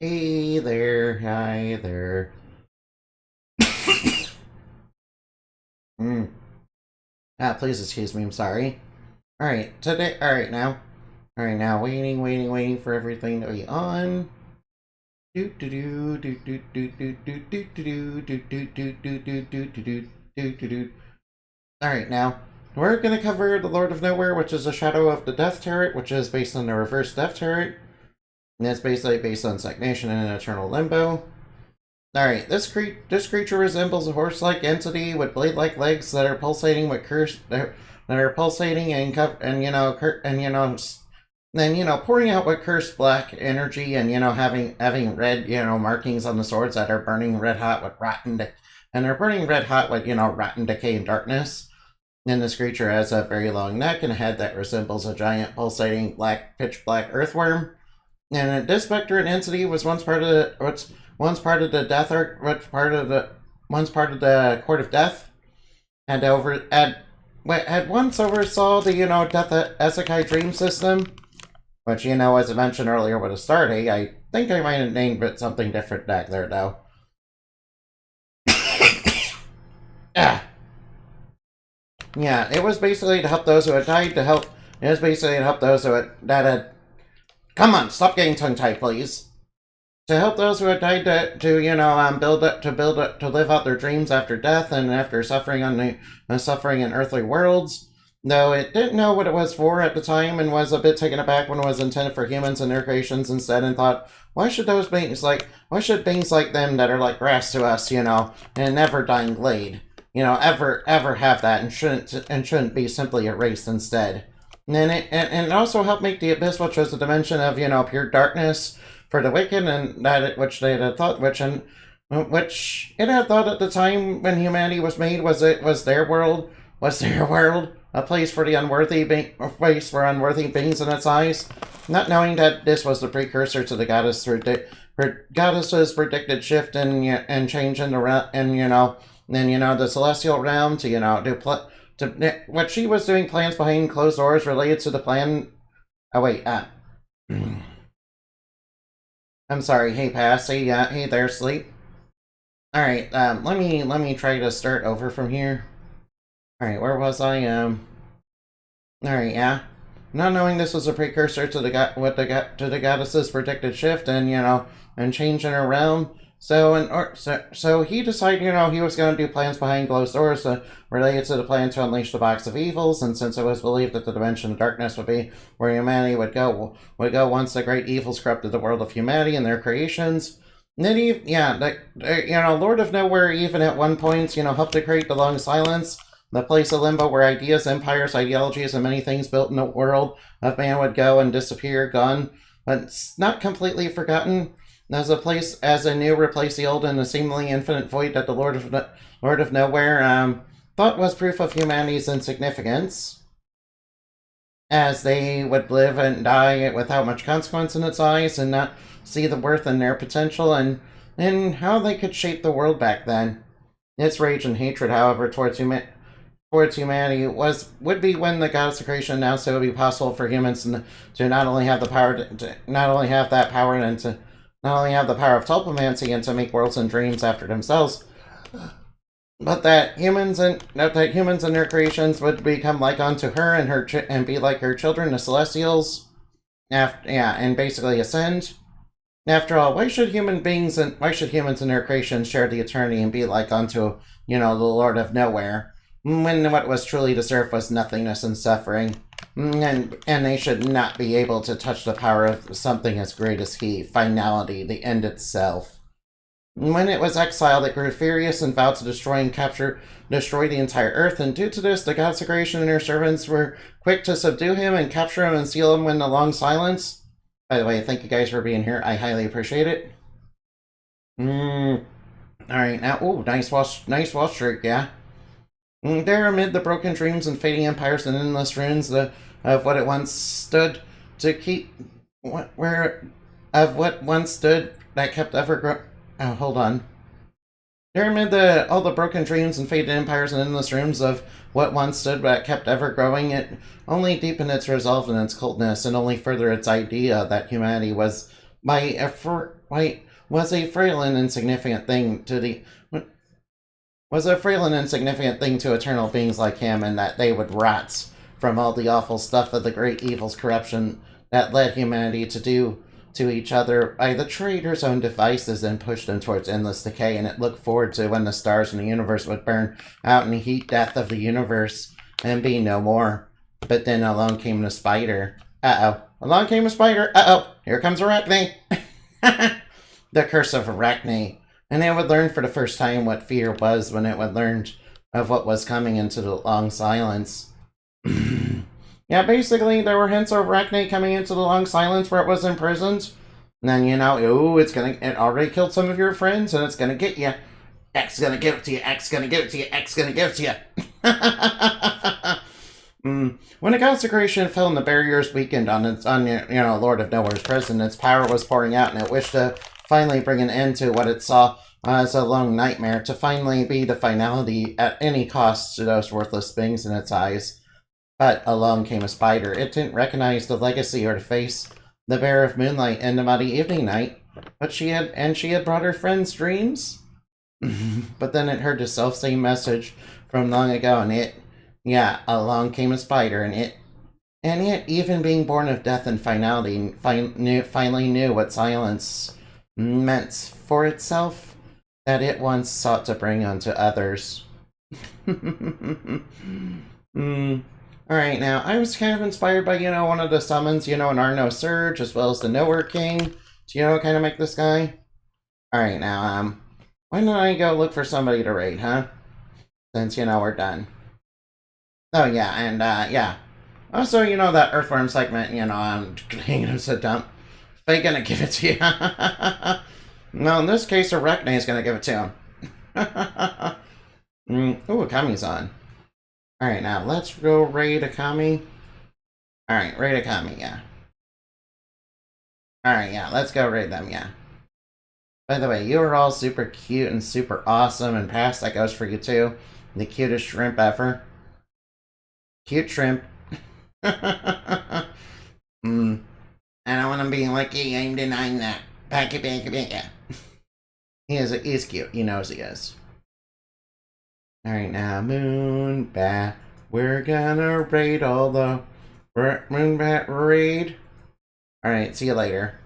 Hey there, hi there. mm. Please excuse me, I'm sorry. Alright, today, alright now, waiting for everything to be on. Do do do do do do do do do do do do do do do do do do do do. Alright now, we're gonna cover the Lord of Nowhere, which is a shadow of the Death Turret, which is based on the reverse Death Turret. And it's basically based on stagnation and eternal limbo. Alright, this creature resembles a horse-like entity with blade-like legs that are pulsating with that are pulsating and pouring out with cursed black energy and having red markings on the swords that are burning red hot with rotten decay and darkness. And this creature has a very long neck and a head that resembles a giant pulsating pitch black earthworm. And this vector and entity was once part of the Court of Death, and had once oversaw the Death Esekai dream system, which as I mentioned earlier with Astarte. I think I might have named it something different back there though. Ah. Yeah, it was basically to help those who had died. It was basically to help those who had. Come on, stop getting tongue-tied, please. To help those who had died to live out their dreams after death and after suffering in earthly worlds. Though it didn't know what it was for at the time and was a bit taken aback when it was intended for humans and their creations instead, and thought, why should beings like them that are like grass to us, and never dying glade, ever have that and shouldn't be simply erased instead. And it also helped make the abyss, which was a dimension of pure darkness for the wicked, and which it had thought at the time when humanity was made was their world, a place for the unworthy beings in its eyes, not knowing that this was the precursor to the goddess's predicted shift and change in the celestial realm to what she was doing, plans behind closed doors related to the plan. Oh wait, I'm sorry. Hey, Pass. Hey there, Sleep. All right. Let me try to start over from here. All right. Where was I? All right. Yeah. Not knowing this was a precursor to the goddess's predicted shift and change in her realm. So he decided, he was going to do plans behind closed doors related to the plan to unleash the box of evils. And since it was believed that the dimension of darkness would be where humanity would go once the great evils corrupted the world of humanity and their creations. And then Lord of Nowhere even at one point, helped to create the long silence, the place of limbo where ideas, empires, ideologies, and many things built in the world of man would go and disappear, gone, but not completely forgotten. As a new replace the old in a seemingly infinite void that the Lord of Nowhere thought was proof of humanity's insignificance, as they would live and die without much consequence in its eyes and not see the worth in their potential and how they could shape the world back then. Its rage and hatred, however, towards humanity would be when the goddess of creation announced it would be possible for humans to not only have the power not only have the power of telepomancy and to make worlds and dreams after themselves, but that humans and their creations would become like unto her and be like her children, the Celestials, and basically ascend. After all, why should humans and their creations share the eternity and be like unto the Lord of Nowhere, when what was truly deserved was nothingness and suffering? And they should not be able to touch the power of something as great as he, finality, the end itself. When it was exiled, it grew furious and vowed to destroy the entire earth, and due to this, the goddess of creation and her servants were quick to subdue him and capture him and seal him in the long silence. By the way, thank you guys for being here. I highly appreciate it. Alright, now, nice watch trick, yeah. There, amid the broken dreams and fading empires and endless ruins of what it once stood to keep, that kept ever growing. Oh, hold on. There, amid all the broken dreams and faded empires and endless ruins of what once stood that kept ever growing, it only deepened its resolve and its coldness, and only furthered its idea that humanity was by white was a frail and insignificant thing to the was a frail and insignificant thing to eternal beings like him, and that they would rot from all the awful stuff of the great evil's corruption that led humanity to do to each other by the traitor's own devices and pushed them towards endless decay, and it looked forward to when the stars in the universe would burn out in the heat death of the universe and be no more. But then along came the spider. Uh-oh. Along came a spider. Uh-oh. Here comes Arachne. The curse of Arachne. And it would learn for the first time what fear was when it would learn of what was coming into the long silence. Yeah, basically, there were hints of Arachne coming into the long silence where it was imprisoned. And then, you know, ooh, it already killed some of your friends, and it's gonna get you. X gonna give it to you, X gonna give it to you, X gonna give it to you. When the consecration fell and the barriers weakened on Lord of Nowhere's prison, its power was pouring out, and it wished to finally bring an end to what it saw as a long nightmare, to finally be the finality at any cost to those worthless things in its eyes. But along came a spider. It didn't recognize the legacy or the face, the bearer of moonlight, Indumati evening night, but she had brought her friends dreams. But then it heard the self-same message from long ago, and along came a spider, and it, even being born of death and finality, finally knew what silence meant for itself, that it once sought to bring unto others. Alright, now, I was kind of inspired by, one of the summons, an Arno Surge, as well as the Nowhere King, to, kind of make this guy. Alright, now, why don't I go look for somebody to raid, huh? Since, we're done. Oh, yeah, and, yeah. Also, that Earthworm segment, I'm hanging him so dump. They gonna give it to you. No, in this case, Arachne is gonna give it to him. Ooh, Akami's on. Alright, now, let's go raid Akami. Alright, raid Akami, yeah. Alright, yeah, let's go raid them, yeah. By the way, you are all super cute and super awesome, and past that goes for you too. The cutest shrimp ever. Cute shrimp. I don't want to be like, hey, I'm denying that. Back it. He's cute. He knows he is. Alright, now, Moonbat. We're gonna raid all the Moonbat raid. Alright, see you later.